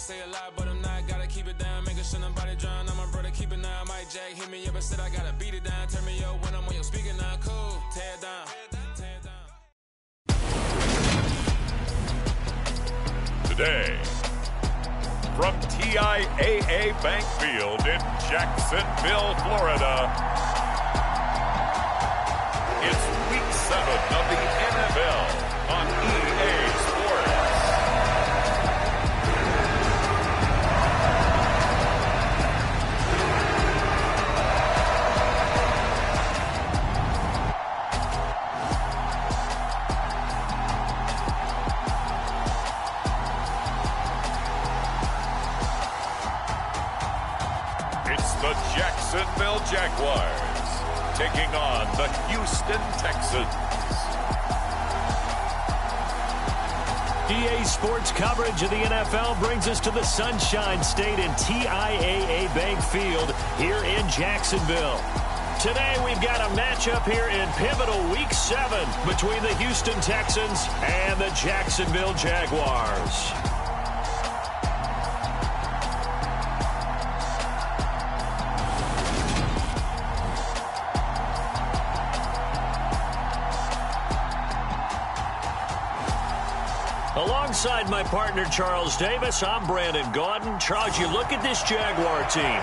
say a lot, but I'm not. Gotta keep it down, making sure nobody drown. I'm my brother, keep it down. Mike Jack hit me up and said I gotta beat it down. Turn me up when I'm on your speaker now. Cool, tear it down. Today, from TIAA Bank Field in Jacksonville, Florida, it's Week 7 of the NFL on EA Sports. It's the Jacksonville Jaguars taking on the Houston Texans. EA Sports coverage of the NFL brings us to the Sunshine State in TIAA Bank Field here in Jacksonville. Today we've got a matchup here in pivotal Week 7 between the Houston Texans and the Jacksonville Jaguars. Alongside my partner, Charles Davis, I'm Brandon Gaudin. Charles, you look at this Jaguar team.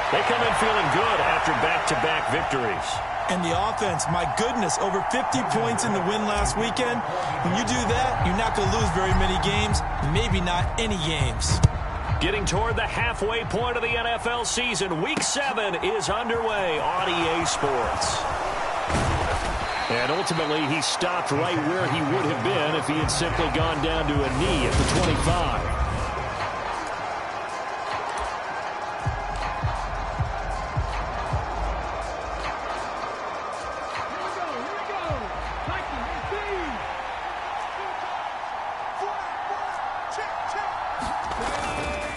They come in feeling good after back-to-back victories. And the offense, my goodness, over 50 points in the win last weekend. When you do that, you're not going to lose very many games, maybe not any games. Getting toward the halfway point of the NFL season, Week 7 is underway on EA Sports. And ultimately, he stopped right where he would have been if he had simply gone down to a knee at the 25.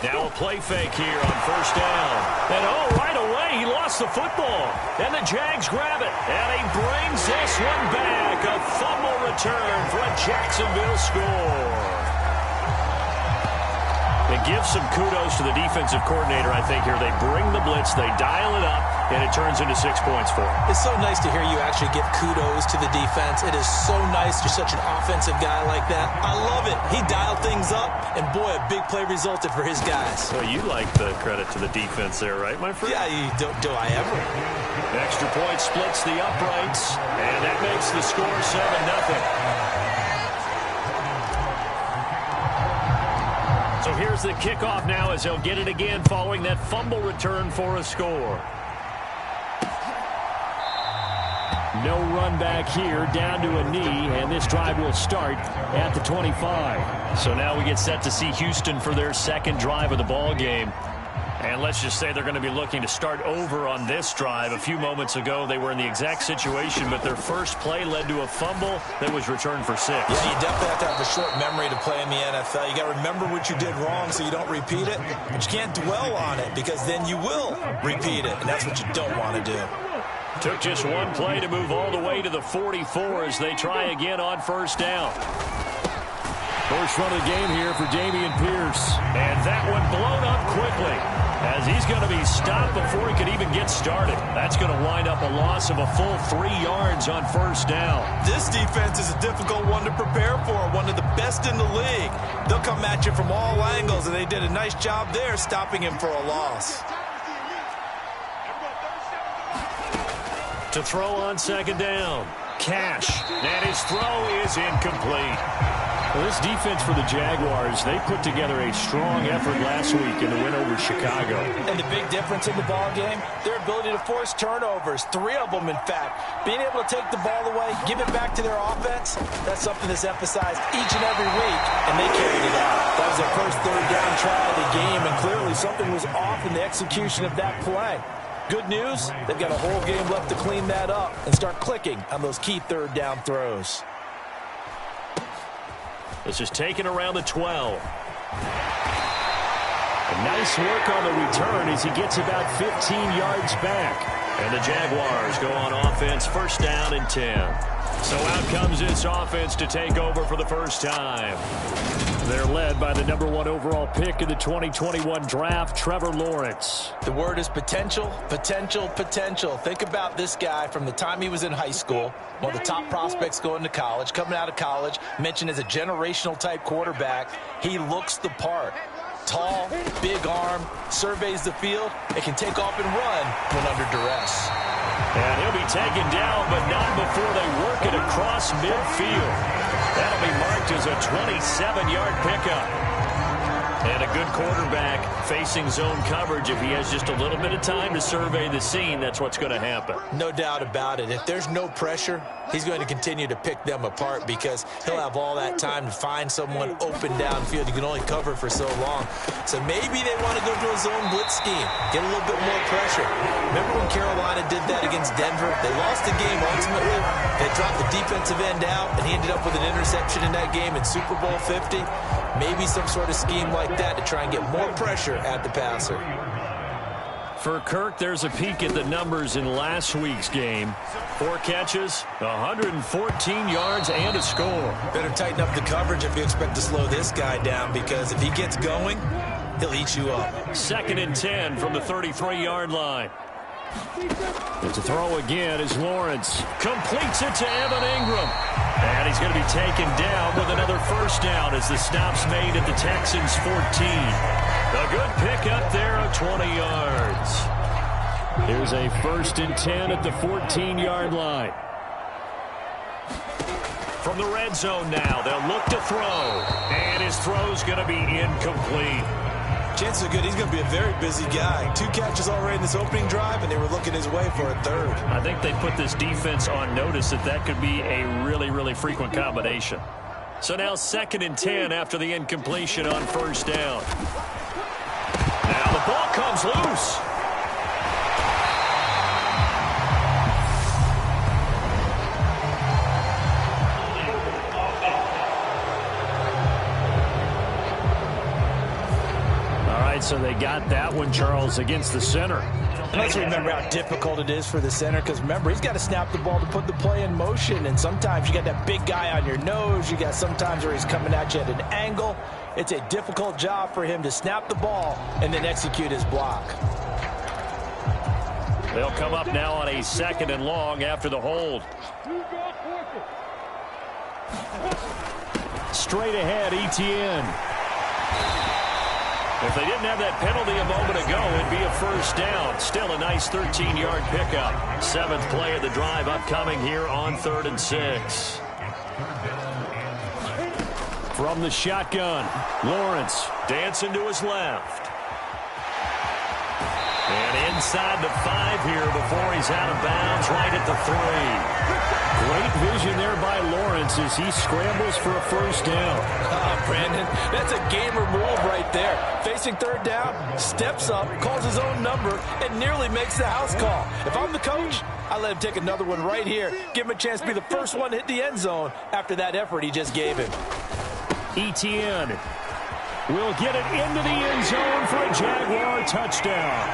Now a play fake here on first down. And right away, he lost the football. And the Jags grab it. And he brings this one back. A fumble return for a Jacksonville score. It gives some kudos to the defensive coordinator, I think, here. They bring the blitz, they dial it up, and it turns into 6 points for him. It's so nice to hear you actually give kudos to the defense. It is so nice. You're such an offensive guy like that. I love it. He dialed things up, and boy, a big play resulted for his guys. Well, you like the credit to the defense there, right, my friend? Yeah, do I ever? Extra point splits the uprights, and that makes the score 7-0. So here's the kickoff now as they'll get it again following that fumble return for a score. No run back here, down to a knee, and this drive will start at the 25. So now we get set to see Houston for their second drive of the ball game. And let's just say they're going to be looking to start over on this drive. A few moments ago, they were in the exact situation, but their first play led to a fumble that was returned for 6. Yeah, you definitely have to have a short memory to play in the NFL. You got to remember what you did wrong so you don't repeat it, but you can't dwell on it because then you will repeat it, and that's what you don't want to do. Took just one play to move all the way to the 44 as they try again on first down. First run of the game here for Dameon Pierce. And that one blown up quickly as he's going to be stopped before he could even get started. That's going to wind up a loss of a full 3 yards on first down. This defense is a difficult one to prepare for, one of the best in the league. They'll come at you from all angles, and they did a nice job there stopping him for a loss. To throw on second down, Cash, and his throw is incomplete. Well, this defense for the Jaguars, they put together a strong effort last week in the win over Chicago. And the big difference in the ball game, their ability to force turnovers, 3 of them in fact. Being able to take the ball away, give it back to their offense, that's something that's emphasized each and every week, and they carried it out. That was their first third down try of the game, and clearly something was off in the execution of that play. Good news, they've got a whole game left to clean that up and start clicking on those key third down throws. This is taken around the 12. A nice work on the return as he gets about 15 yards back. And the Jaguars go on offense, first down and 10. So out comes this offense to take over for the first time. They're led by the #1 overall pick in the 2021 draft, Trevor Lawrence. The word is potential, potential, potential. Think about this guy from the time he was in high school, one of the top prospects going to college, coming out of college, mentioned as a generational type quarterback. He looks the part. Tall, big arm, surveys the field. It can take off and run when under duress. And he'll be taken down, but not before they work it across midfield. That'll be marked as a 27-yard pickup. And a good quarterback facing zone coverage. If he has just a little bit of time to survey the scene, that's what's going to happen. No doubt about it. If there's no pressure, he's going to continue to pick them apart because he'll have all that time to find someone open downfield. You can only cover for so long. So maybe they want to go to a zone blitz scheme, get a little bit more pressure. Remember when Carolina did that against Denver? They lost the game ultimately. They dropped the defensive end out, and he ended up with an interception in that game in Super Bowl 50. Maybe some sort of scheme like that to try and get more pressure at the passer. For Kirk, there's a peek at the numbers in last week's game. 4 catches, 114 yards, and a score. Better tighten up the coverage if you expect to slow this guy down, because if he gets going, he'll eat you up. 2nd and 10 from the 33-yard line. It's a throw again as Lawrence completes it to Evan Ingram. And he's going to be taken down with another first down as the stop's made at the Texans' 14. A good pickup there of 20 yards. Here's a 1st and 10 at the 14-yard line. From the red zone now, they'll look to throw. And his throw's going to be incomplete. Chances are good he's going to be a very busy guy. 2 catches already in this opening drive, and they were looking his way for a 3rd. I think they put this defense on notice that could be a really, really frequent combination. So now 2nd and 10 after the incompletion on 1st down. Now the ball comes loose. So they got that one, Charles, against the center. And let's remember how difficult it is for the center, because remember, he's got to snap the ball to put the play in motion, and sometimes you got that big guy on your nose. You got sometimes where he's coming at you at an angle. It's a difficult job for him to snap the ball and then execute his block. They'll come up now on a 2nd and long after the hold. Straight ahead, Etienne. If they didn't have that penalty a moment ago, it'd be a first down. Still a nice 13-yard pickup. 7th play of the drive upcoming here on 3rd and 6. From the shotgun, Lawrence dancing to his left. And inside the 5 here before he's out of bounds, right at the 3. Great vision there by Lawrence as he scrambles for a first down. Brandon, that's a gamer move right there. Facing 3rd down, steps up, calls his own number, and nearly makes the house call. If I'm the coach, I let him take another one right here. Give him a chance to be the first one to hit the end zone after that effort he just gave him. Etienne will get it into the end zone for a Jaguar touchdown.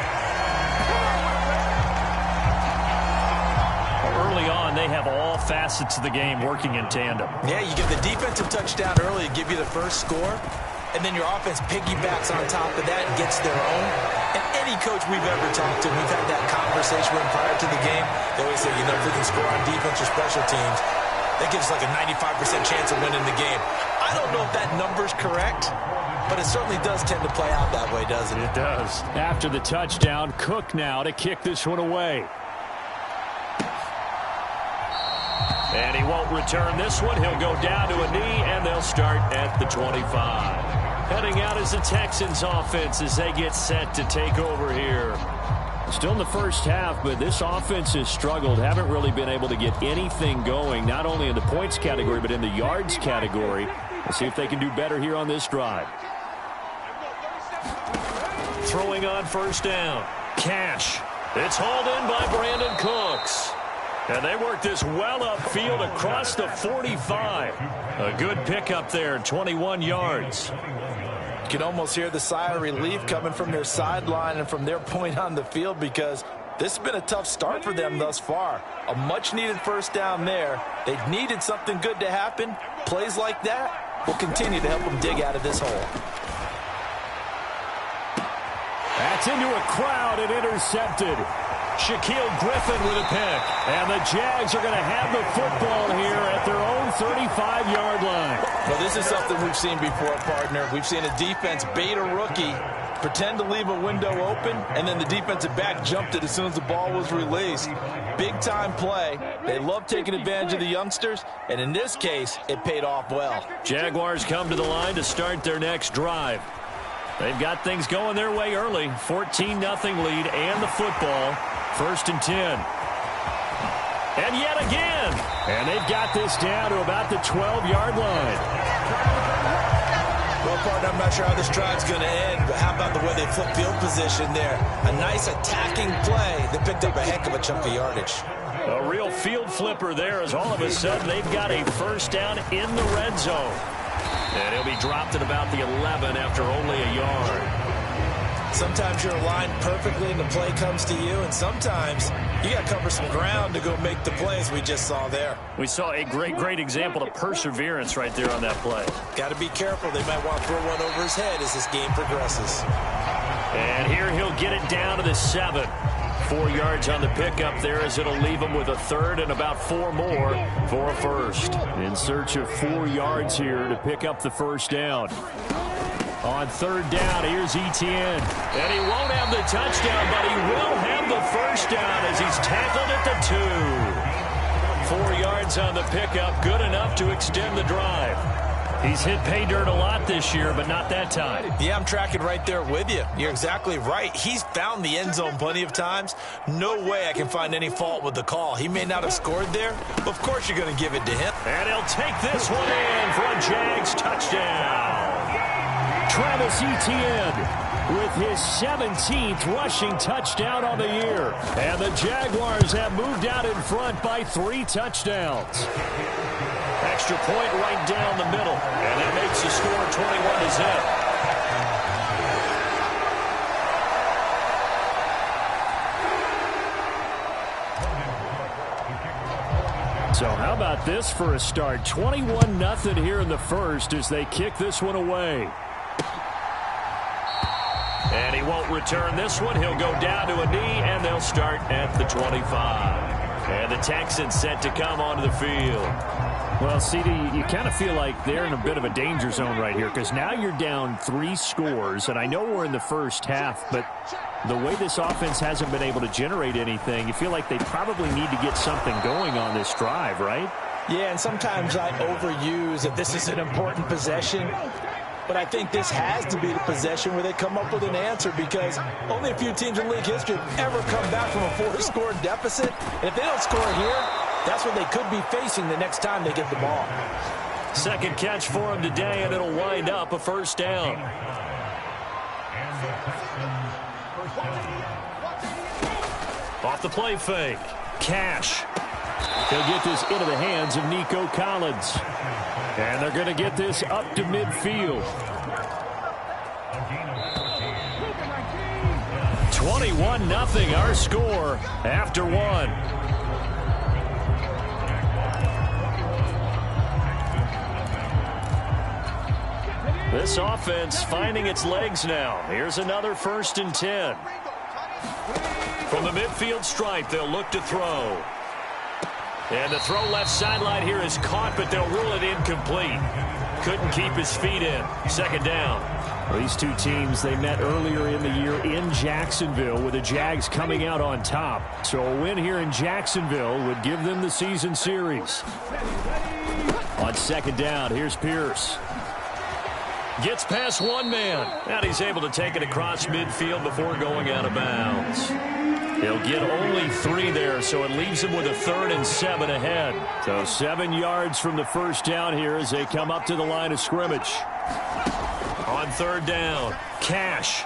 Early on, they have all facets of the game working in tandem. Yeah, you give the defensive touchdown early to give you the first score, and then your offense piggybacks on top of that and gets their own. And any coach we've ever talked to, we've had that conversation with prior to the game. They always say, if we can score on defense or special teams, that gives us like a 95% chance of winning the game. I don't know if that number's correct, but it certainly does tend to play out that way, doesn't it? It does. After the touchdown, Cook now to kick this one away. And he won't return this one. He'll go down to a knee, and they'll start at the 25. Heading out is the Texans offense as they get set to take over here. Still in the first half, but this offense has struggled. Haven't really been able to get anything going, not only in the points category, but in the yards category. We'll see if they can do better here on this drive. Throwing on 1st down. Cash. It's hauled in by Brandon Cooks. And they work this well upfield across the 45. A good pickup there, 21 yards. You can almost hear the sigh of relief coming from their sideline and from their point on the field, because This has been a tough start for them thus far. A much-needed first down there. They needed something good to happen. Plays like that will continue to help them dig out of this hole. That's into a crowd and intercepted. Shaquille Griffin with a pick. And the Jags are going to have the football here at their own 35-yard line. Well, this is something we've seen before, partner. We've seen a defense bait a rookie, pretend to leave a window open, and then the defensive back jumped it as soon as the ball was released. Big-time play. They love taking advantage of the youngsters, and in this case, it paid off well. Jaguars come to the line to start their next drive. They've got things going their way early. 14-0 lead and the football. 1st and 10. And yet again. And they've got this down to about the 12-yard line. Well, partner, I'm not sure how this drive's going to end, but how about the way they flip field position there? A nice attacking play that picked up a heck of a chunk of yardage. A real field flipper there as all of a sudden they've got a first down in the red zone. And he'll be dropped at about the 11 after only a yard. Sometimes you're aligned perfectly and the play comes to you, and sometimes you got to cover some ground to go make the plays we just saw there. We saw a great example of perseverance right there on that play. Got to be careful. They might want to throw one over his head as this game progresses. And here he'll get it down to the 7. 4 yards on the pickup there as it'll leave him with a third and about 4 more for a first. In search of 4 yards here to pick up the first down. On 3rd down, here's Etienne. And he won't have the touchdown, but he will have the first down as he's tackled at the 2. 4 yards on the pickup, good enough to extend the drive. He's hit pay dirt a lot this year, but not that time. Yeah, I'm tracking right there with you. You're exactly right. He's found the end zone plenty of times. No way I can find any fault with the call. He may not have scored there, but of course you're going to give it to him. And he'll take this one in for a Jags touchdown. Travis Etienne with his 17th rushing touchdown on the year. And the Jaguars have moved out in front by 3 touchdowns. Extra point right down the middle. And that makes the score 21-0. So how about this for a start? 21-0 here in the first as they kick this one away. And he won't return this one. He'll go down to a knee, and they'll start at the 25. And the Texans set to come onto the field. Well, CD, you kind of feel like they're in a bit of a danger zone right here because now you're down 3 scores, and I know we're in the first half, but the way this offense hasn't been able to generate anything, you feel like they probably need to get something going on this drive, right? Yeah, and sometimes I overuse that this is an important possession. But I think this has to be the possession where they come up with an answer because only a few teams in league history have ever come back from a 4-score deficit. And if they don't score here, that's what they could be facing the next time they get the ball. Second catch for him today, and it'll wind up a first down. Off the play fake. Cash. He'll get this into the hands of Nico Collins. And they're going to get this up to midfield. 21-0 our score after 1. This offense finding its legs now. Here's another 1st and 10. From the midfield stripe, they'll look to throw. And the throw left sideline here is caught, but they'll rule it incomplete. Couldn't keep his feet in. 2nd down. These two teams, they met earlier in the year in Jacksonville with the Jags coming out on top. So a win here in Jacksonville would give them the season series. On 2nd down, here's Pierce. Gets past one man. And he's able to take it across midfield before going out of bounds. He'll get only 3 there, so it leaves him with a 3rd and 7 ahead. So 7 yards from the first down here as they come up to the line of scrimmage. On 3rd down, Cash.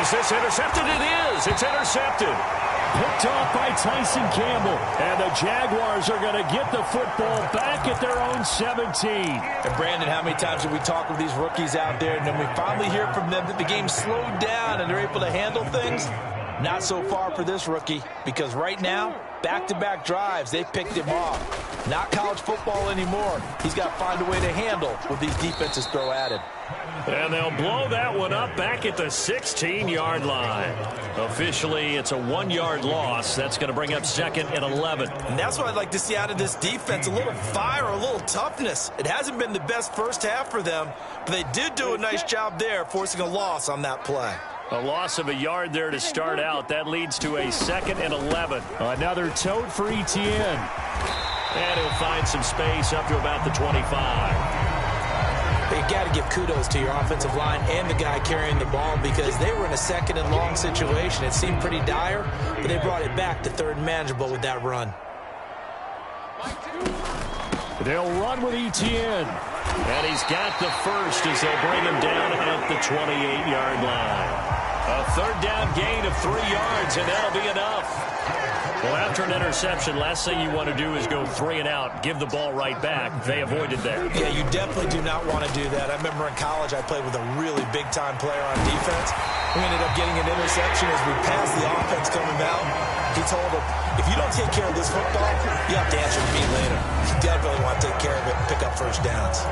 Is this intercepted? It is. It's intercepted. Picked off by Tyson Campbell. And the Jaguars are going to get the football back at their own 17. And Brandon, how many times have we talked with these rookies out there, and then we finally hear from them that the game slowed down and they're able to handle things? Not so far for this rookie, because right now, back-to-back drives, they've picked him off. Not college football anymore. He's got to find a way to handle what these defenses throw at him. And they'll blow that one up back at the 16-yard line. Officially, it's a 1-yard loss. That's going to bring up 2nd and 11. And that's what I'd like to see out of this defense, a little fire, a little toughness. It hasn't been the best first half for them, but they did do a nice job there, forcing a loss on that play. A loss of a yard there to start out. That leads to a 2nd and 11. Another tote for Etienne. And he'll find some space up to about the 25. You got to give kudos to your offensive line and the guy carrying the ball, because they were in a 2nd and long situation. It seemed pretty dire, but they brought it back to 3rd and manageable with that run. They'll run with Etienne. And he's got the first as they'll bring him down at the 28-yard line. A 3rd down gain of 3 yards, and that'll be enough. Well, after an interception, last thing you want to do is go 3 and out, give the ball right back. They avoided that. Yeah, you definitely do not want to do that. I remember in college I played with a really big-time player on defense. We ended up getting an interception as we passed the offense coming out. He told him, if you don't take care of this football, you have to answer to me later. You definitely want to take care of it and pick up first downs.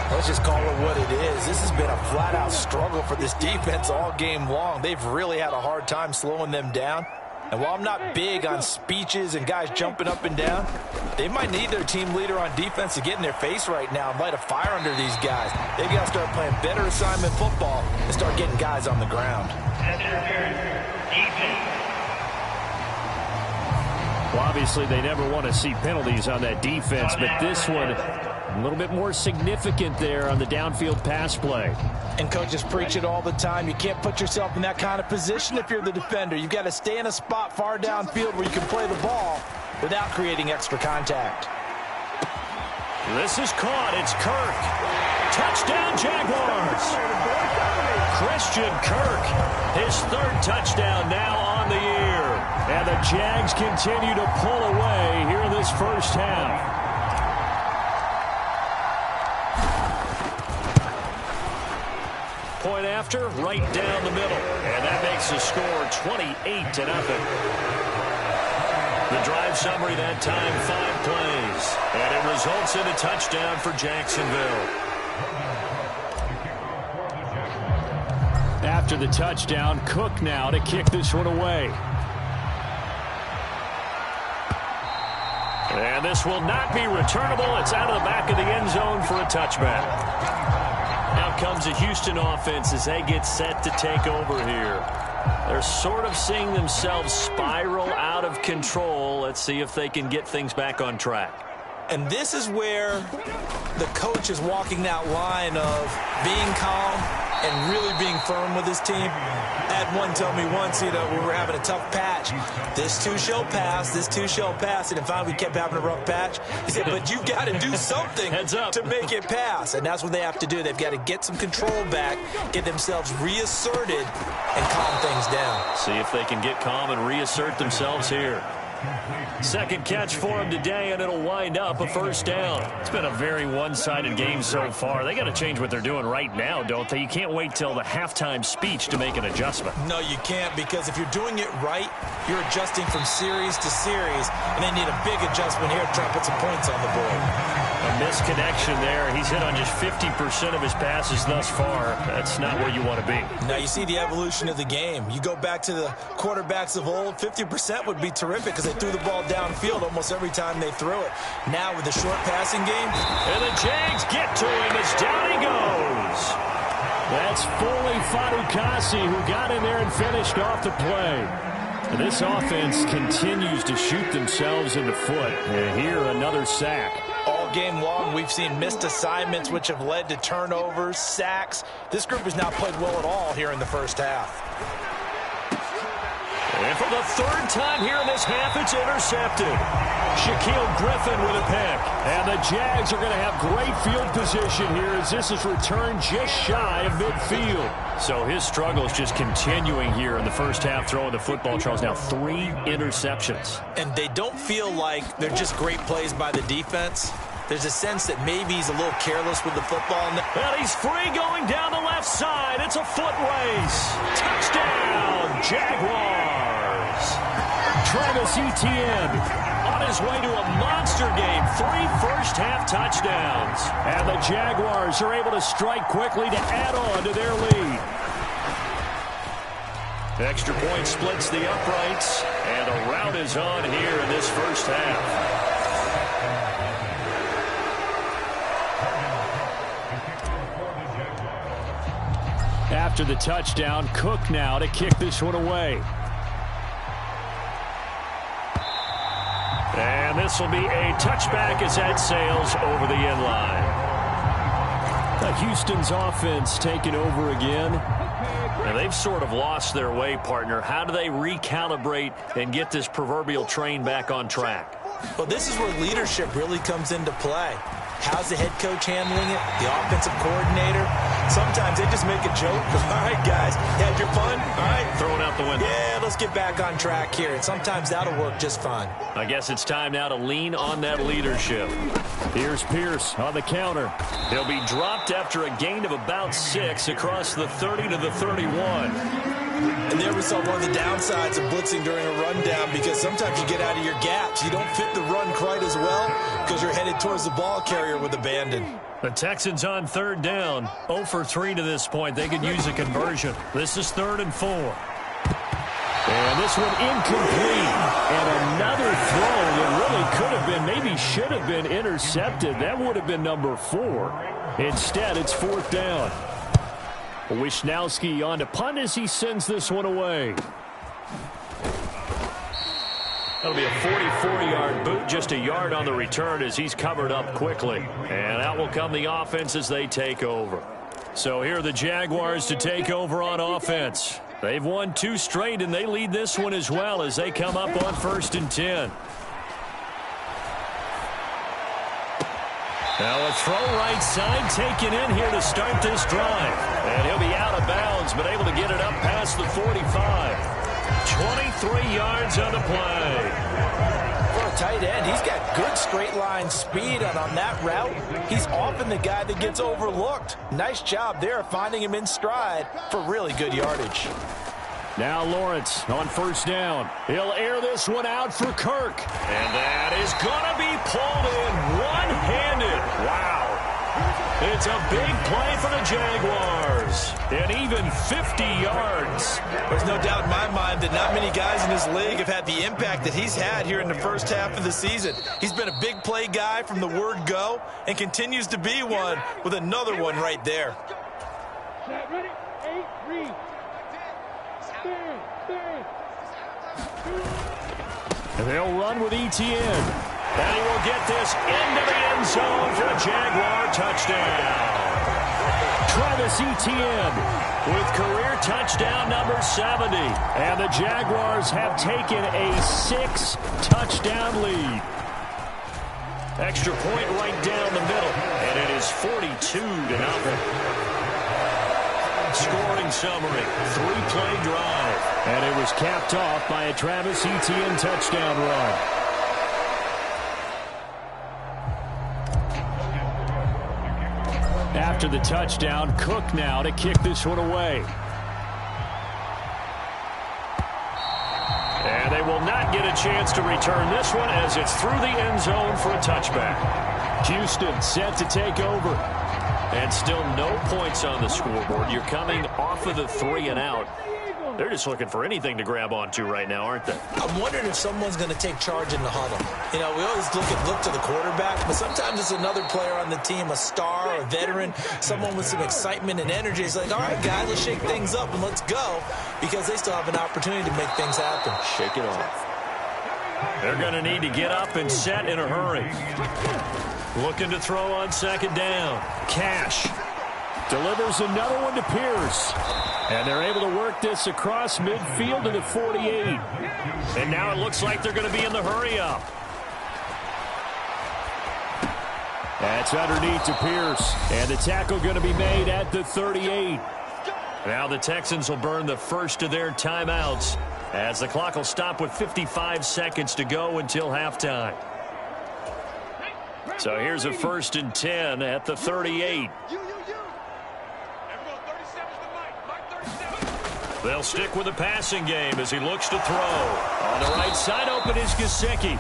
Let's just call it what it is. This has been a flat-out struggle for this defense all game long. They've really had a hard time slowing them down. And while I'm not big on speeches and guys jumping up and down, they might need their team leader on defense to get in their face right now and light a fire under these guys. They've got to start playing better assignment football and start getting guys on the ground. Well, obviously, they never want to see penalties on that defense, but this one a little bit more significant there on the downfield pass play. And coaches preach it all the time. You can't put yourself in that kind of position if you're the defender. You've got to stay in a spot far downfield where you can play the ball without creating extra contact. This is caught. It's Kirk. Touchdown, Jaguars. Christian Kirk, his 3rd touchdown now on the year. And the Jags continue to pull away here in this first half. Point after, right down the middle. And that makes the score 28-0. The drive summary that time, 5 plays. And it results in a touchdown for Jacksonville. After the touchdown, Cook now to kick this one away. And this will not be returnable. It's out of the back of the end zone for a touchback. Now comes a Houston offense as they get set to take over here. They're sort of seeing themselves spiral out of control. Let's see if they can get things back on track. And this is where the coach is walking that line of being calm and really being firm with his team. I had one tell me once, we were having a tough patch. This too shall pass, this too shall pass. And finally we kept having a rough patch. He said, but you've got to do something to make it pass. And that's what they have to do. They've got to get some control back, get themselves reasserted, and calm things down. See if they can get calm and reassert themselves here. Second catch for him today, and it'll wind up a first down. It's been a very one-sided game so far. They got to change what they're doing right now, don't they? You can't wait till the halftime speech to make an adjustment. No, you can't, because if you're doing it right, you're adjusting from series to series, and they need a big adjustment here to try and put some points on the board. A misconnection there. He's hit on just 50% of his passes thus far. That's not where you want to be. Now you see the evolution of the game. You go back to the quarterbacks of old, 50% would be terrific because they threw the ball downfield almost every time they threw it. Now with the short passing game. And the Jags get to him as down he goes. That's Foley Fadukasi who got in there and finished off the play. And this offense continues to shoot themselves in the foot. And here another sack. All game long, we've seen missed assignments, which have led to turnovers, sacks. This group has not played well at all here in the first half. And for the 3rd time here in this half, it's intercepted. Shaquille Griffin with a pick. And the Jags are going to have great field position here as this is returned just shy of midfield. So his struggle is just continuing here in the first half, throwing the football. Charles, now 3 interceptions. And they don't feel like they're just great plays by the defense. There's a sense that maybe he's a little careless with the football. Well, he's free going down the left side. It's a foot race. Touchdown, Jaguars. Travis Etienne on his way to a monster game. 3 first-half touchdowns. And the Jaguars are able to strike quickly to add on to their lead. Extra point splits the uprights, and a rout is on here in this first half. After the touchdown, Cook now to kick this one away. And this will be a touchback as that sails over the end line. Houston's offense taking over again. And they've sort of lost their way, partner. How do they recalibrate and get this proverbial train back on track? Well, this is where leadership really comes into play. How's the head coach handling it? The offensive coordinator? Sometimes they just make a joke. All right, guys, you had your fun? All right. Throw it out the window. Yeah, let's get back on track here. And sometimes that'll work just fine. I guess it's time now to lean on that leadership. Here's Pierce on the counter. He'll be dropped after a gain of about 6 across the 30 to the 31. And there we saw one of the downsides of blitzing during a rundown, because sometimes you get out of your gaps. You don't fit the run quite as well because you're headed towards the ball carrier with abandon. The Texans on 3rd down. 0 for 3 to this point. They could use a conversion. This is 3rd and 4. And this one incomplete. And another throw that really could have been, maybe should have been intercepted. That would have been number 4. Instead, it's 4th down. Wishnowski on to punt as he sends this one away. That'll be a 44-yard boot, just a yard on the return as he's covered up quickly. And out will come the offense as they take over. So here are the Jaguars to take over on offense. They've won 2 straight, and they lead this one as well as they come up on 1st and 10. Now a throw right side taken in here to start this drive. And he'll be out of bounds, but able to get it up past the 45. 23 yards on the play. For a tight end, he's got good straight line speed, and on that route, he's often the guy that gets overlooked. Nice job there of finding him in stride for really good yardage. Now Lawrence on 1st down. He'll air this one out for Kirk. And that is going to be pulled in one-handed. Wow. It's a big play for the Jaguars. And even 50 yards. There's no doubt in my mind that not many guys in this league have had the impact that he's had here in the first half of the season. He's been a big play guy from the word go and continues to be one with another one right there. Ready? 8-3. And they'll run with Etienne. And he will get this into the end zone for a Jaguar touchdown. Travis Etienne with career touchdown number 70. And the Jaguars have taken a 6-touchdown lead. Extra point right down the middle. And it is 42-0. Scoring summary, 3-play drive. And it was capped off by a Travis Etienne touchdown run. After the touchdown, Cook now to kick this one away. And they will not get a chance to return this one as it's through the end zone for a touchback. Houston set to take over. And still no points on the scoreboard. You're coming off of the 3 and out. They're just looking for anything to grab onto right now, aren't they? I'm wondering if someone's going to take charge in the huddle. You know, we always look to the quarterback, but sometimes it's another player on the team, a star, a veteran, someone with some excitement and energy. It's like, all right, guys, let's shake things up and let's go, because they still have an opportunity to make things happen. Shake it off. They're going to need to get up and set in a hurry. Looking to throw on 2nd down. Cash delivers another one to Pierce. And they're able to work this across midfield to the 48. And now it looks like they're going to be in the hurry-up. That's underneath to Pierce. And the tackle going to be made at the 38. Now the Texans will burn the first of their timeouts as the clock will stop with 55 seconds to go until halftime. So here's a 1st and 10 at the 38. They'll stick with the passing game as he looks to throw. On the right side, open is Gesicki.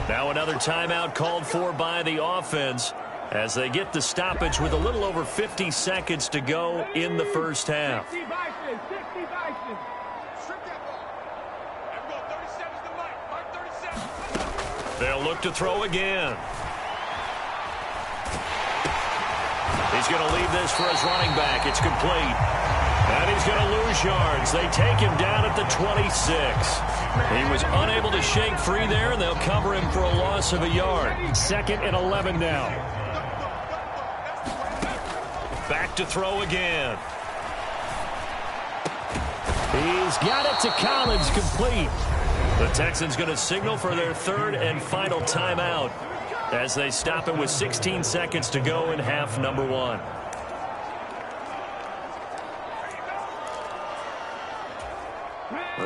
Now another timeout called for by the offense as they get the stoppage with a little over 50 seconds to go in the first half. 60 Bison. They'll look to throw again. He's going to leave this for his running back. It's complete. And he's going to lose yards. They take him down at the 26. He was unable to shake free there, and they'll cover him for a loss of a yard. 2nd and 11 now. Back to throw again. He's got it to Collins, complete. The Texans going to signal for their 3rd and final timeout as they stop it with 16 seconds to go in half number 1.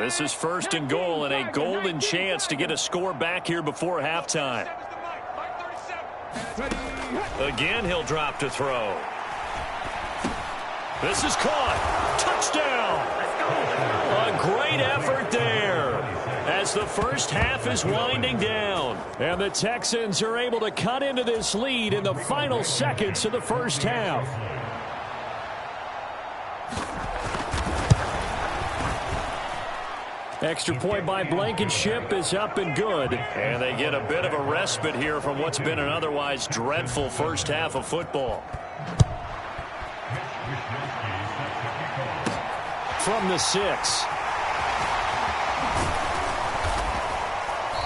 This is 1st and goal and a golden chance to get a score back here before halftime. Again, he'll drop to throw. This is caught. Touchdown. A great effort there as the first half is winding down. And the Texans are able to cut into this lead in the final seconds of the first half. Extra point by Blankenship is up and good. And they get a bit of a respite here from what's been an otherwise dreadful first half of football. From the 6.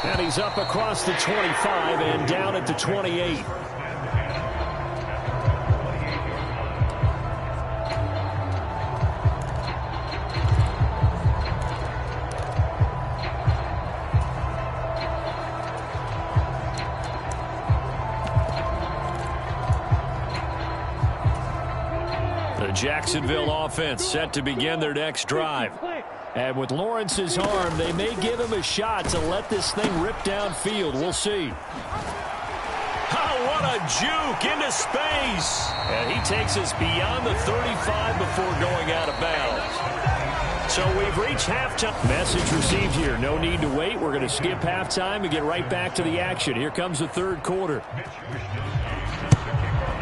And he's up across the 25 and down at the 28. The Jacksonville offense set to begin their next drive. And with Lawrence's arm, they may give him a shot to let this thing rip downfield. We'll see. Oh, what a juke into space. And he takes us beyond the 35 before going out of bounds. So we've reached halftime. Message received here. No need to wait. We're going to skip halftime and get right back to the action. Here comes the 3rd quarter.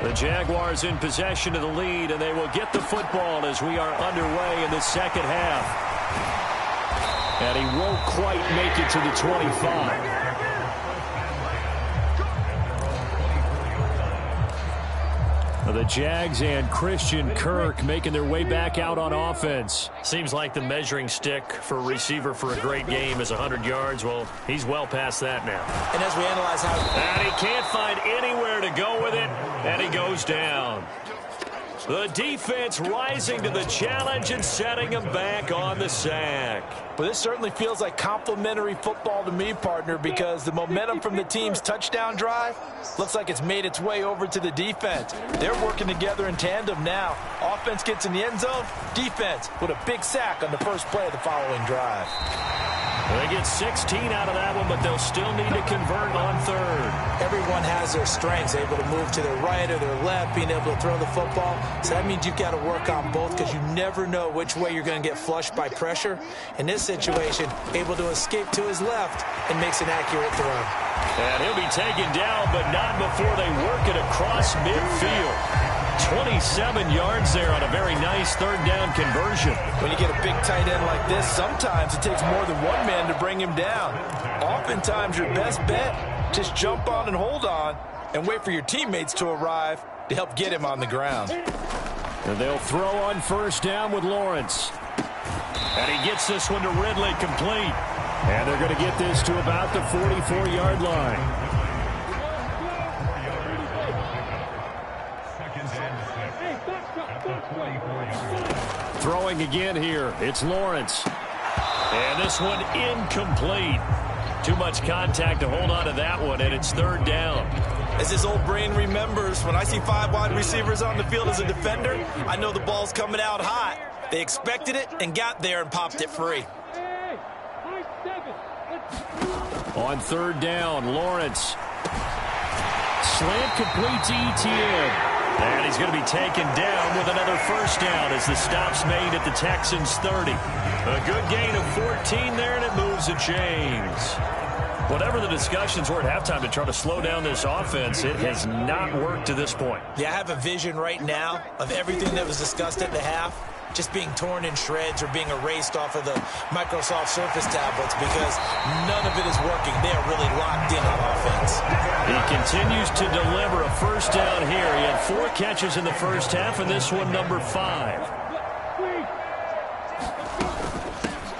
The Jaguars in possession of the lead, and they will get the football as we are underway in the second half. And he won't quite make it to the 25. The Jags and Christian Kirk making their way back out on offense. Seems like the measuring stick for a receiver for a great game is 100 yards. Well, he's well past that now. And as we analyze how... And he can't find anywhere to go with it, and he goes down. The defense rising to the challenge and setting him back on the sack. Well, this certainly feels like complimentary football to me, partner, because the momentum from the team's touchdown drive looks like it's made its way over to the defense. They're working together in tandem now. Offense gets in the end zone, defense with a big sack on the first play of the following drive. They get 16 out of that one, but they'll still need to convert on 3rd. Everyone has their strengths, able to move to their right or their left, being able to throw the football. So that means you've got to work on both because you never know which way you're going to get flushed by pressure. In this situation, able to escape to his left and makes an accurate throw. And he'll be taken down, but not before they work it across midfield. 27 yards there on a very nice 3rd down conversion. When you get a big tight end like this, sometimes it takes more than one man to bring him down. Oftentimes, your best bet, just jump on and hold on and wait for your teammates to arrive to help get him on the ground. And they'll throw on 1st down with Lawrence. And he gets this one to Ridley, complete. And they're going to get this to about the 44-yard line. Throwing again here. It's Lawrence. And this one incomplete. Too much contact to hold on to that one, and it's 3rd down. As his old brain remembers, when I see 5 wide receivers on the field as a defender, I know the ball's coming out hot. They expected it and got there and popped it free. On 3rd down, Lawrence. Slant complete to ETN. And he's going to be taken down with another first down as the stop's made at the Texans' 30. A good gain of 14 there, and it moves the chains. Whatever the discussions were at halftime to try to slow down this offense, it has not worked to this point. Yeah, I have a vision right now of everything that was discussed at the half just being torn in shreds or being erased off of the Microsoft Surface tablets because none of it is working. They are really locked in on offense. He continues to deliver a first down here. He had 4 catches in the first half, and this one number 5.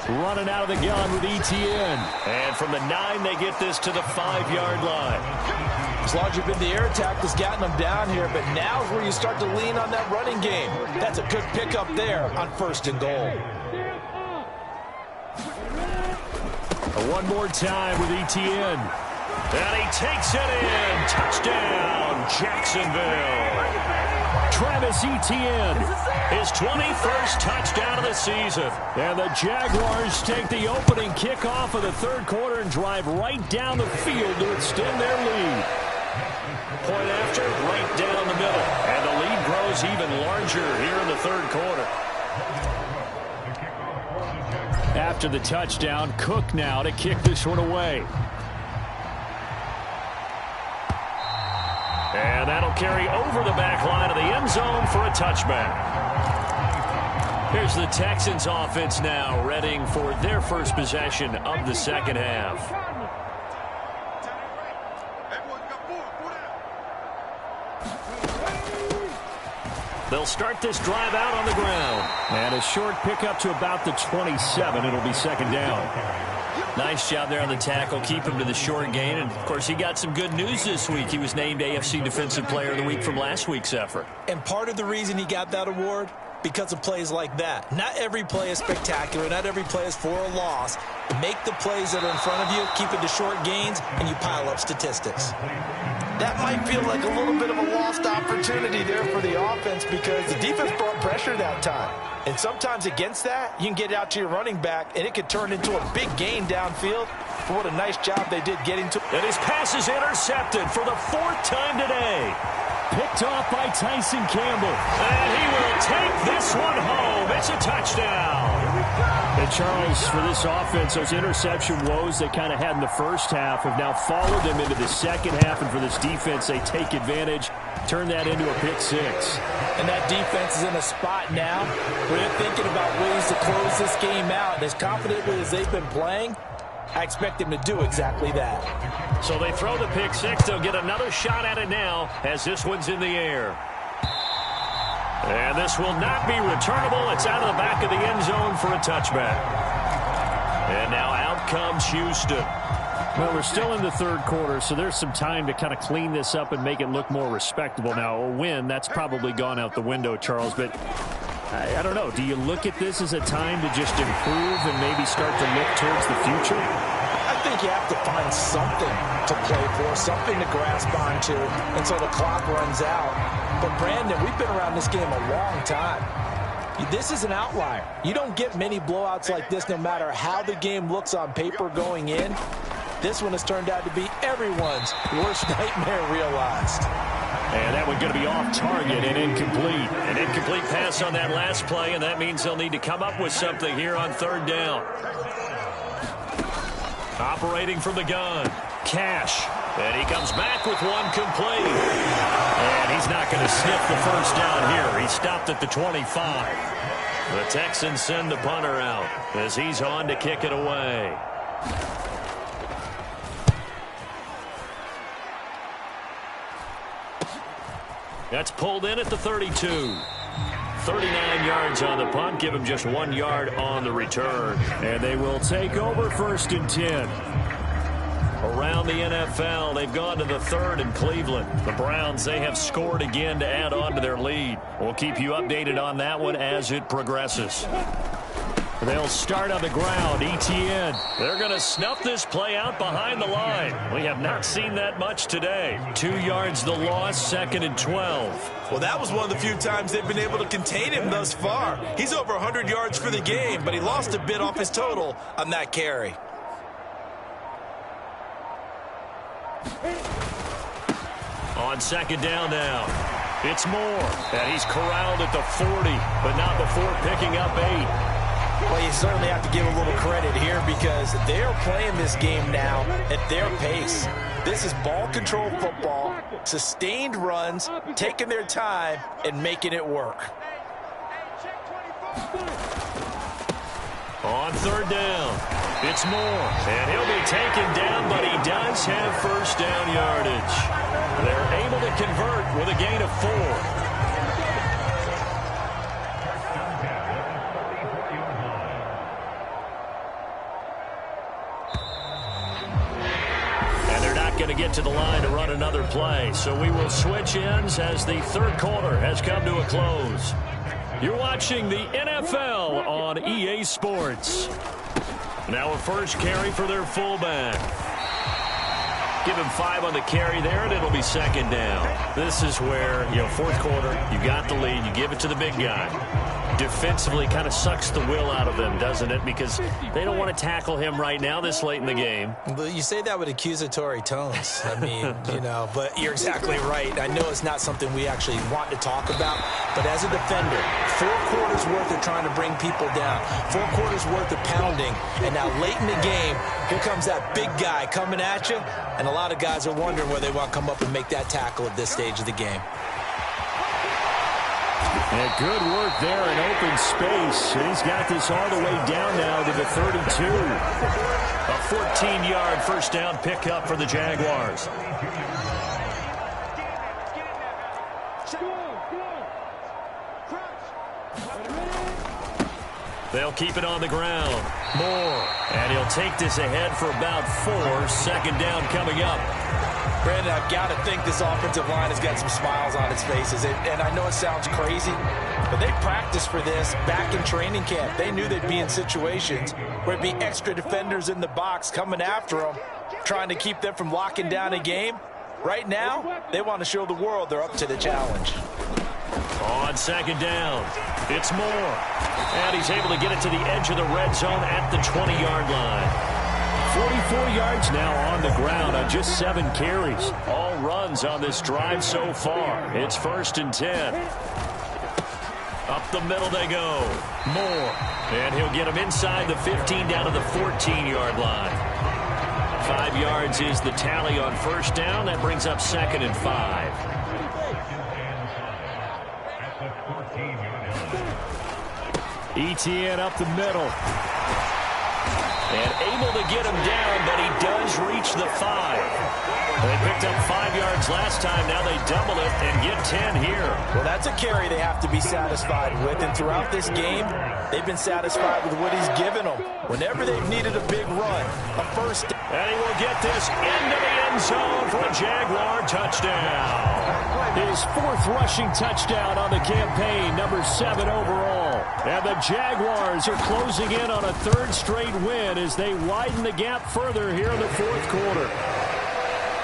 Running out of the gun with ETN. And from the 9, they get this to the 5-yard line. As long as you've been the air attack that's gotten them down here, but now is where you start to lean on that running game. That's a good pickup there on 1st and goal. One more time with ETN. And he takes it in. Touchdown, Jacksonville. Travis Etienne, his 21st touchdown of the season. And the Jaguars take the opening kickoff of the 3rd quarter and drive right down the field to extend their lead. Point after, right down the middle. And the lead grows even larger here in the 3rd quarter. After the touchdown, Cook now to kick this one away. And that'll carry over the back line of the end zone for a touchback. Here's the Texans offense now, readying for their first possession of the 2nd half. They'll start this drive out on the ground. And a short pickup to about the 27. It'll be 2nd down. Nice job there on the tackle. Keep him to the short gain. And, of course, he got some good news this week. He was named AFC Defensive Player of the Week from last week's effort. And part of the reason he got that award, because of plays like that. Not every play is spectacular. Not every play is for a loss. Make the plays that are in front of you, keep it to short gains, and you pile up statistics. That might feel like a little bit of a lost opportunity there for the offense because the defense brought pressure that time. And sometimes against that, you can get it out to your running back, and it could turn into a big gain downfield. But what a nice job they did getting to. And his pass is intercepted for the 4th time today. Picked off by Tyson Campbell. And he will take this one home. It's a touchdown. And Charles, for this offense, those interception woes they kind of had in the first half have now followed them into the second half. And for this defense, they take advantage, turn that into a pick 6. And that defense is in a spot now where they're thinking about ways to close this game out. And as confidently as they've been playing, I expect them to do exactly that. So they throw the pick 6. They'll get another shot at it now as this one's in the air. And this will not be returnable. It's out of the back of the end zone for a touchback. And now out comes Houston. Well, we're still in the 3rd quarter, so there's some time to kind of clean this up and make it look more respectable. Now, a win, that's probably gone out the window, Charles, but I don't know. Do you look at this as a time to just improve and maybe start to look towards the future? I think you have to find something to play for, something to grasp onto until the clock runs out. But, Brandon, we've been around this game a long time. This is an outlier. You don't get many blowouts like this no matter how the game looks on paper going in. This one has turned out to be everyone's worst nightmare realized. And that one going to be off target and incomplete. An incomplete pass on that last play, and that means they'll need to come up with something here on 3rd down. Operating from the gun, Cash. And he comes back with one complete. And he's not going to sniff the first down here. He stopped at the 25. The Texans send the punter out as he's on to kick it away. That's pulled in at the 32. 39 yards on the punt. Give him just 1 yard on the return. And they will take over 1st and 10. Around the NFL, they've gone to the 3rd in Cleveland. The Browns, they have scored again to add on to their lead. We'll keep you updated on that one as it progresses. They'll start on the ground. ETN. They're going to snuff this play out behind the line. We have not seen that much today. 2 yards the loss, 2nd and 12. Well, that was one of the few times they've been able to contain him thus far. He's over 100 yards for the game, but he lost a bit off his total on that carry. On 2nd down now. It's Moore, and he's corralled at the 40, but not before picking up 8. Well, you certainly have to give a little credit here because they're playing this game now at their pace. This is ball control football, sustained runs, taking their time, and making it work. On third down, it's Moore, and he'll be taken down, but he does have first down yardage. They're able to convert with a gain of 4. Going to get to the line to run another play. So we will switch ends as the third quarter has come to a close. You're watching the NFL on EA Sports. Now a first carry for their fullback. Give him 5 on the carry there, and it'll be second down. This is where, fourth quarter, you got the lead, you give it to the big guy. Defensively kind of sucks the will out of them, doesn't it? Because they don't want to tackle him right now this late in the game. But you say that with accusatory tones. I mean, but you're exactly right. I know it's not something we actually want to talk about, but as a defender, 4 quarters worth of trying to bring people down, 4 quarters worth of pounding, and now late in the game, here comes that big guy coming at you, and a lot of guys are wondering whether they want to come up and make that tackle at this stage of the game. And good work there in open space. He's got this all the way down now to the 32. A 14-yard first down pickup for the Jaguars. They'll keep it on the ground. Moore. And he'll take this ahead for about 4. Second down coming up. Brandon, I've got to think this offensive line has got some smiles on its faces. And I know it sounds crazy, but they practiced for this back in training camp. They knew they'd be in situations where it'd be extra defenders in the box coming after them, trying to keep them from locking down a game. Right now, they want to show the world they're up to the challenge. On second down, it's Moore. And he's able to get it to the edge of the red zone at the 20-yard line. 44 yards now on the ground on just 7 carries. All runs on this drive so far. It's 1st and 10. Up the middle they go. Moore. And he'll get him inside the 15 down to the 14-yard line. 5 yards is the tally on first down. That brings up 2nd and 5. ETN up the middle. And able to get him down, but he does reach the 5. They picked up 5 yards last time. Now they double it and get 10 here. Well, that's a carry they have to be satisfied with. And throughout this game, they've been satisfied with what he's given them. Whenever they've needed a big run, a first. And he will get this into the end zone for a Jaguar touchdown. His 4th rushing touchdown on the campaign, number 7 overall. And the Jaguars are closing in on a 3rd straight win as they widen the gap further here in the 4th quarter.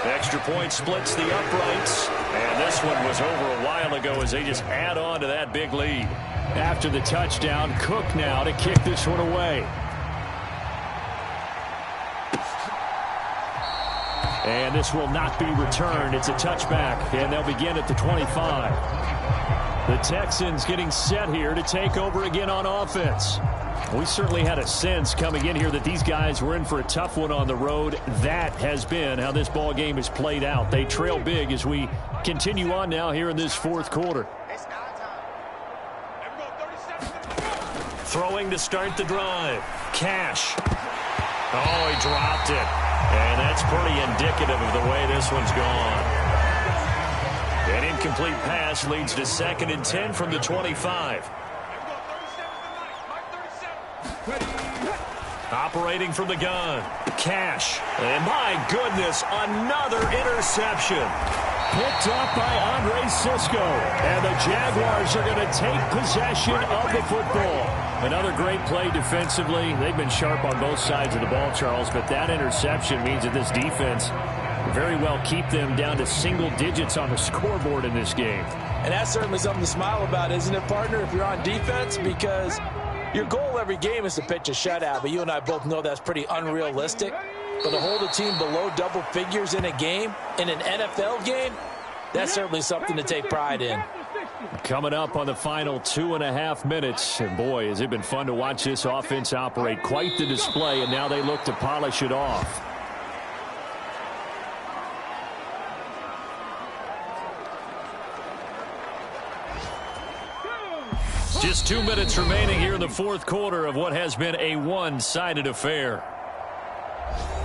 Extra point splits the uprights. And this one was over a while ago as they just add on to that big lead. After the touchdown, Cook now to kick this one away. And this will not be returned. It's a touchback, and they'll begin at the 25. The Texans getting set here to take over again on offense. We certainly had a sense coming in here that these guys were in for a tough one on the road. That has been how this ball game has played out. They trail big as we continue on now here in this 4th quarter. Throwing to start the drive. Cash. Oh, he dropped it. And that's pretty indicative of the way this one's gone. An incomplete pass leads to 2nd and 10 from the 25. Operating from the gun. Cash. And my goodness, another interception. Picked up by Andre Cisco. And the Jaguars are going to take possession of the football. Another great play defensively. They've been sharp on both sides of the ball, Charles, but that interception means that this defense very well keep them down to single digits on the scoreboard in this game. And that's certainly something to smile about, isn't it, partner, if you're on defense? Because your goal every game is to pitch a shutout, but you and I both know that's pretty unrealistic. But to hold a team below double figures in a game, in an NFL game, That's certainly something to take pride in. Coming up on the final 2.5 minutes. And boy, has it been fun to watch this offense operate. Quite the display, and now they look to polish it off. Just 2 minutes remaining here in the fourth quarter of what has been a one-sided affair.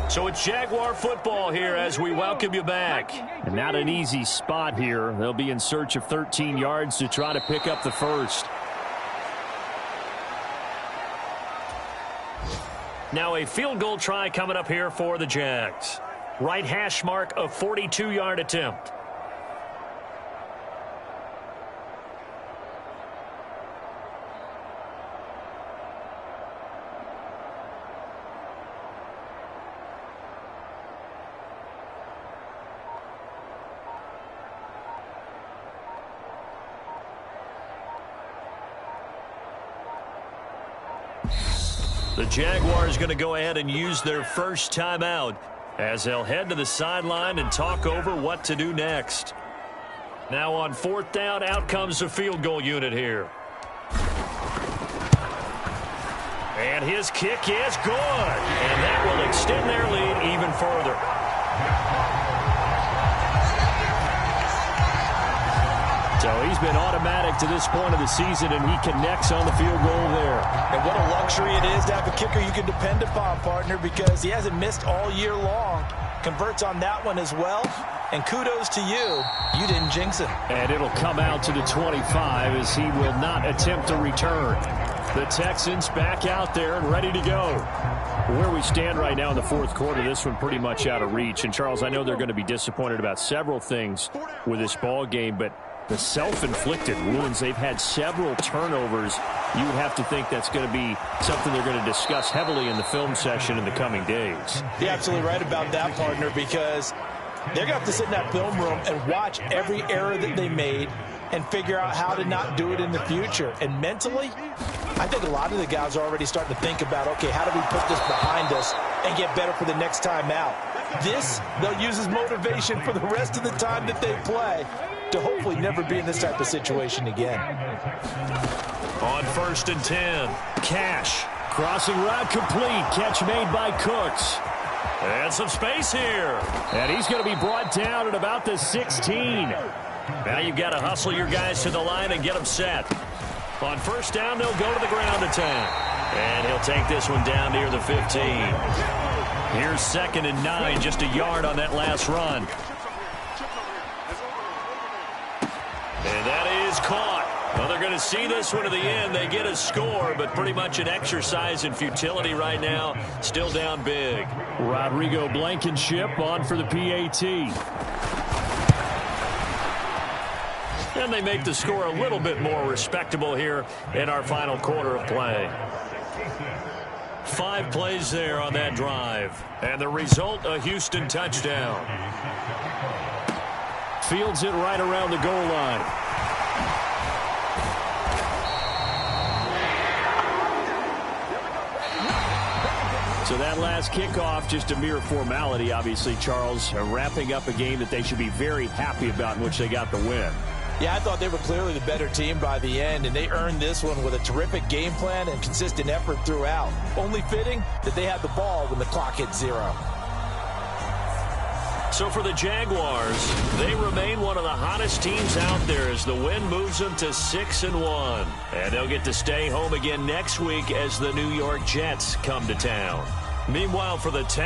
So it's Jaguar football here as we welcome you back. And not an easy spot here. They'll be in search of 13 yards to try to pick up the first. Now a field goal try coming up here for the Jags. Right hash mark, a 42-yard attempt. The Jaguars going to go ahead and use their first timeout as they'll head to the sideline and talk over what to do next. Now on fourth down, out comes the field goal unit here. And his kick is good. And that will extend their lead even further. So he's been automatic to this point of the season, and he connects on the field goal there. And what a luxury it is to have a kicker you can depend upon, partner, because he hasn't missed all year long. Converts on that one as well. And kudos to you. You didn't jinx him. And it'll come out to the 25 as he will not attempt to return. The Texans back out there and ready to go. Where we stand right now in the fourth quarter, this one pretty much out of reach. And, Charles, I know they're going to be disappointed about several things with this ball game, but the self-inflicted wounds, they've had several turnovers. You would have to think that's going to be something they're going to discuss heavily in the film session in the coming days. You're absolutely right about that, partner, because they're going to have to sit in that film room and watch every error that they made and figure out how to not do it in the future. And mentally, I think a lot of the guys are already starting to think about, okay, how do we put this behind us and get better for the next time out? This, they'll use as motivation for the rest of the time that they play to hopefully never be in this type of situation again. On 1st and 10, Cash, crossing route complete. Catch made by Cooks. and some space here. And he's going to be brought down at about the 16. Now you've got to hustle your guys to the line and get them set. On first down, they'll go to the ground attack. And he'll take this one down near the 15. Here's 2nd and 9, just a yard on that last run. And that is caught. Well, they're going to see this one to the end. They get a score, but pretty much an exercise in futility right now. Still down big. Rodrigo Blankenship on for the PAT. And they make the score a little bit more respectable here in our final quarter of play. 5 plays there on that drive. And the result, a Houston touchdown. Fields it right around the goal line. So that last kickoff, just a mere formality, obviously, Charles, wrapping up a game that they should be very happy about in which they got the win. Yeah, I thought they were clearly the better team by the end, and they earned this one with a terrific game plan and consistent effort throughout. Only fitting that they had the ball when the clock hit 0. So for the Jaguars, they remain one of the hottest teams out there as the win moves them to 6-1. And they'll get to stay home again next week as the New York Jets come to town. Meanwhile, for the Texans,